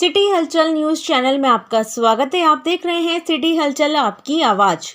City हलचल news channel में आपका स्वागत है। आप देख रहे हैं सिटी हलचल, आपकी आवाज।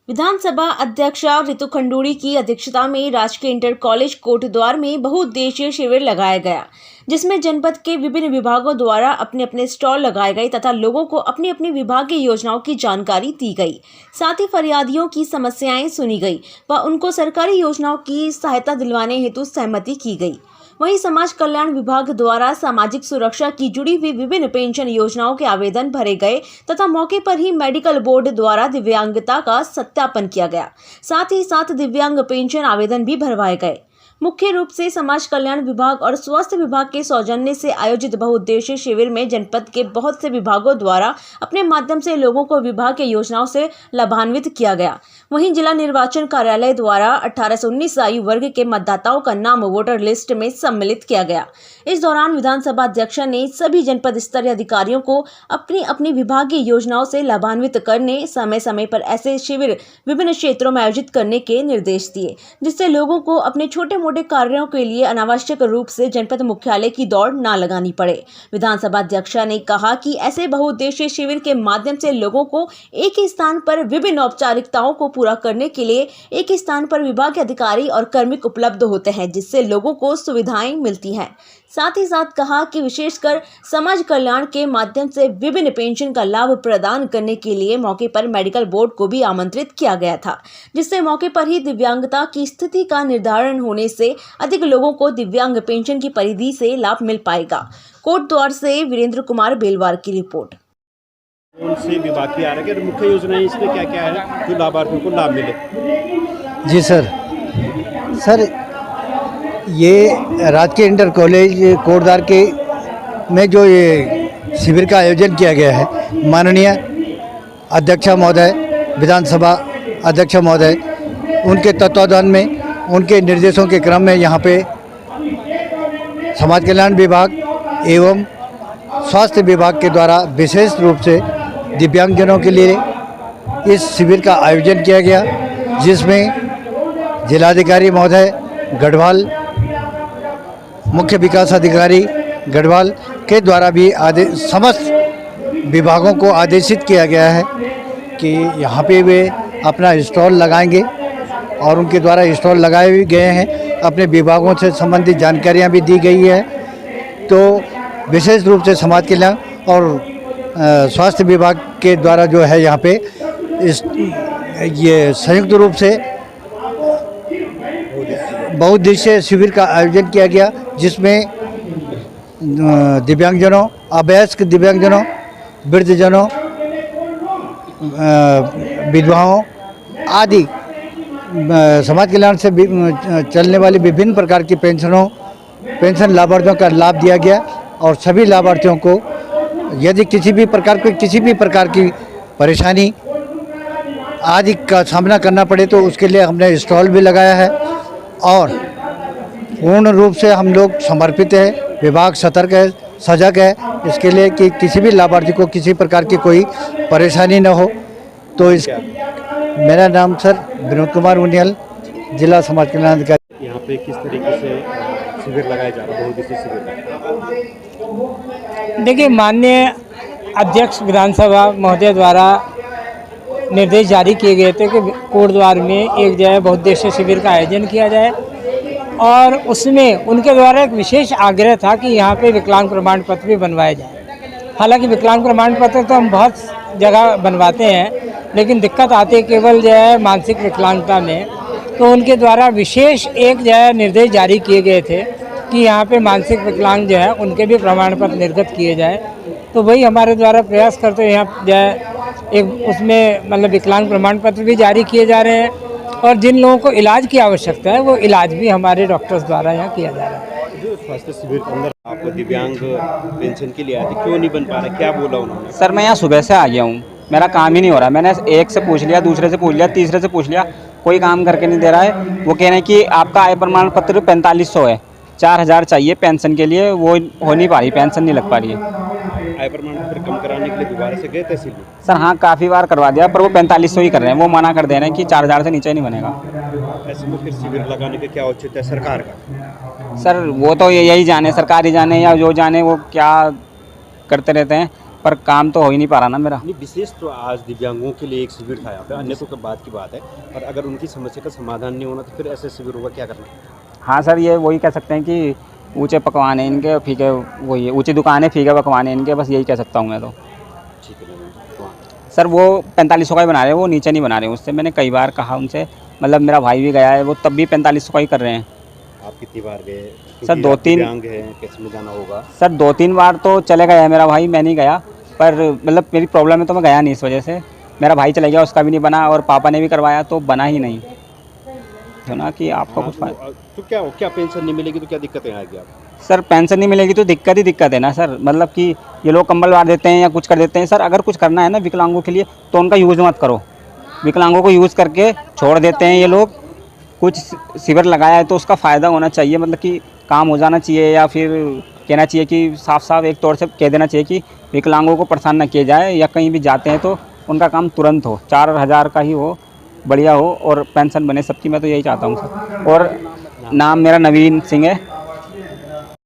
विधानसभा अध्यक्ष रितु खंडूड़ी की अध्यक्षता में राजकीय इंटर कॉलेज कोटद्वार में बहुउद्देशीय शिविर लगाया गया, जिसमें जनपद के विभिन्न विभागों द्वारा अपने अपने स्टॉल लगाए गए तथा लोगों को अपनी अपनी विभागीय योजनाओं की जानकारी दी गई। साथ ही फरियादियों की समस्याएं सुनी गई व उनको सरकारी योजनाओं की सहायता दिलवाने हेतु सहमति की गई। वहीं समाज कल्याण विभाग द्वारा सामाजिक सुरक्षा की जुड़ी हुई विभिन्न पेंशन योजनाओं के आवेदन भरे गए तथा मौके पर ही मेडिकल बोर्ड द्वारा दिव्यांगता का सत्यापन किया गया। साथ ही साथ दिव्यांग पेंशन आवेदन भी भरवाए गए। मुख्य रूप से समाज कल्याण विभाग और स्वास्थ्य विभाग के सौजन्य से आयोजित बहुउद्देशीय शिविर में जनपद के बहुत से विभागों द्वारा अपने माध्यम से लोगों को विभाग के योजनाओं से लाभान्वित किया गया। वहीं जिला निर्वाचन कार्यालय द्वारा 18 से 19 आयु वर्ग के मतदाताओं का नाम वोटर लिस्ट में सम्मिलित किया गया। इस दौरान विधानसभा अध्यक्ष ने सभी जनपद स्तरीय अधिकारियों को अपनी अपनी विभागीय योजनाओं से लाभान्वित करने, समय समय पर ऐसे शिविर विभिन्न क्षेत्रों में आयोजित करने के निर्देश दिए, जिससे लोगों को अपने छोटे मोटे कार्यों के लिए अनावश्यक रूप से जनपद मुख्यालय की दौड़ न लगानी पड़े। विधानसभा अध्यक्ष ने कहा कि ऐसे बहुउद्देशीय शिविर के माध्यम से लोगों को एक ही स्थान पर विभिन्न औपचारिकताओं को पूरा करने के लिए एक ही स्थान पर विभागीय अधिकारी और कार्मिक उपलब्ध होते हैं, जिससे लोगों को सुविधाएं मिलती हैं। साथ ही साथ कहा कि विशेषकर समाज कल्याण के माध्यम से विभिन्न पेंशन का लाभ प्रदान करने के लिए मौके पर मेडिकल बोर्ड को भी आमंत्रित किया गया था, जिससे मौके पर ही दिव्यांगता की स्थिति का निर्धारण होने से अधिक लोगों को दिव्यांग पेंशन की परिधि से लाभ मिल पाएगा। कोटद्वार से वीरेंद्र कुमार बेलवार की रिपोर्ट। कौन से विभाग की आ रही है, मुख्य योजनाएं इसमें क्या क्या है जो लाभार्थियों को लाभ मिले? जी सर ये राजकीय इंटर कॉलेज कोटद्वार के में जो ये शिविर का आयोजन किया गया है, माननीय अध्यक्ष महोदय, विधानसभा अध्यक्ष महोदय, उनके तत्वावधान में, उनके निर्देशों के क्रम में यहाँ पे समाज कल्याण विभाग एवं स्वास्थ्य विभाग के द्वारा विशेष रूप से दिव्यांगजनों के लिए इस शिविर का आयोजन किया गया, जिसमें जिलाधिकारी महोदय गढ़वाल, मुख्य विकास अधिकारी गढ़वाल के द्वारा भी समस्त विभागों को आदेशित किया गया है कि यहाँ पे वे अपना स्टॉल लगाएंगे और उनके द्वारा स्टॉल लगाए भी गए हैं। अपने विभागों से संबंधित जानकारियाँ भी दी गई है। तो विशेष रूप से समाज कल्याण और स्वास्थ्य विभाग के द्वारा जो है यहाँ पे ये संयुक्त रूप से बहुउद्देशीय शिविर का आयोजन किया गया, जिसमें दिव्यांगजनों, अवयस्क दिव्यांगजनों, वृद्धजनों, विधवाओं आदि समाज कल्याण से चलने वाली विभिन्न प्रकार की पेंशन लाभार्थियों का लाभ दिया गया। और सभी लाभार्थियों को यदि किसी भी प्रकार की परेशानी आदि का सामना करना पड़े तो उसके लिए हमने स्टॉल भी लगाया है। और पूर्ण रूप से हम लोग समर्पित है, विभाग सतर्क है, सजग है इसके लिए कि किसी भी लाभार्थी को किसी प्रकार की कोई परेशानी न हो। तो मेरा नाम सर विनोद कुमार उनियल, जिला समाज कल्याण अधिकारी। यहाँ पे किस तरीके से शिविर लगाया जा रहा है, बहुउद्देशीय शिविर? देखिए, माननीय अध्यक्ष विधानसभा महोदय द्वारा निर्देश जारी किए गए थे कि कोटद्वार में एक जगह बहुउद्देशीय शिविर का आयोजन किया जाए और उसमें उनके द्वारा एक विशेष आग्रह था कि यहाँ पे विकलांग प्रमाण पत्र भी बनवाया जाए। हालांकि विकलांग प्रमाण पत्र तो हम बहुत जगह बनवाते हैं, लेकिन दिक्कत आती है केवल जो है मानसिक विकलांगता में। तो उनके द्वारा विशेष एक जो है निर्देश जारी किए गए थे कि यहाँ पे मानसिक विकलांग जो है उनके भी प्रमाण पत्र निर्गत किए जाए। तो वही हमारे द्वारा प्रयास करते हुए यहाँ जो है एक उसमें मतलब विकलांग प्रमाण पत्र भी जारी किए जा रहे हैं और जिन लोगों को इलाज की आवश्यकता है वो इलाज भी हमारे डॉक्टर्स द्वारा यहाँ किया जा रहा है। जो स्वास्थ्य शिविर के अंदर आपको दिव्यांग पेंशन के लिए आते, क्यों नहीं बन पा रहा, क्या बोला उन्होंने? सर मैं यहाँ सुबह से आ गया हूँ, मेरा काम ही नहीं हो रहा। मैंने एक से पूछ लिया, दूसरे से पूछ लिया, तीसरे से पूछ लिया, कोई काम करके नहीं दे रहा है। वो कह रहे हैं कि आपका आय प्रमाण पत्र 4500 है, 4000 चाहिए पेंशन के लिए, वो हो नहीं पा रही, पेंशन नहीं लग पा रही है। आय प्रमाण पत्र कम कराने के लिए दोबारा से गए तहसील में? सर हाँ, काफ़ी बार करवा दिया पर वो 4500 ही कर रहे हैं। वो मना कर दे रहे हैं कि 4000 से नीचे नहीं बनेगा। ऐसे में फिर शिविर लगाने का क्या औचित्य है सरकार का? सर वो तो यही जाने, सरकार ही जाने या जो जाने वो क्या करते रहते हैं, पर काम तो हो ही नहीं पा रहा ना मेरा। नहीं, विशेष तो आज दिव्यांगों के लिए एक शिविर था यहाँ पे, अन्य तो बात की बात है, और अगर उनकी समस्या का समाधान नहीं होना तो फिर ऐसे शिविर होगा, क्या करना? हाँ सर, ये वही कह सकते हैं कि ऊंचे पकवान है इनके, फीके वही ऊंची दुकान है, फीके पकवान है इनके, बस यही कह सकता हूँ मैं तो। ठीक है मैम। सर वो 4500 का ही बना रहे हैं, वो नीचे नहीं बना रहे हैं। उससे मैंने कई बार कहा उनसे, मतलब मेरा भाई भी गया है, वो तब भी 4500 का ही कर रहे हैं। आप कितनी बार गए? सर, 2-3 दिव्यांग हैं, कैसे में जाना होगा? सर 2-3 बार तो चले गया है मेरा भाई, मैं नहीं गया, पर मतलब मेरी प्रॉब्लम है तो मैं गया नहीं, इस वजह से। मेरा भाई चला गया, उसका भी नहीं बना, और पापा ने भी करवाया तो बना ही नहीं। है ना कि आपका कुछ फायदा। तो क्या पेंशन नहीं मिलेगी तो क्या दिक्कतें आएगी आप? सर पेंशन नहीं मिलेगी तो दिक्कत ही दिक्कत है ना सर, मतलब कि ये लोग कंबल बांट देते हैं या कुछ कर देते हैं। सर अगर कुछ करना है ना विकलांगों के लिए तो उनका यूज़ मत करो, विकलांगों को यूज़ करके छोड़ देते हैं ये लोग। कुछ शिविर लगाया है तो उसका फ़ायदा होना चाहिए, मतलब कि काम हो जाना चाहिए, या फिर कहना चाहिए कि साफ साफ एक तौर से कह देना चाहिए कि विकलांगों को परेशान न किया जाए, या कहीं भी जाते हैं तो उनका काम तुरंत हो, 4000 का ही हो, बढ़िया हो, और पेंशन बने सबकी। मैं तो यही चाहता हूँ सर। और नाम मेरा नवीन सिंह है।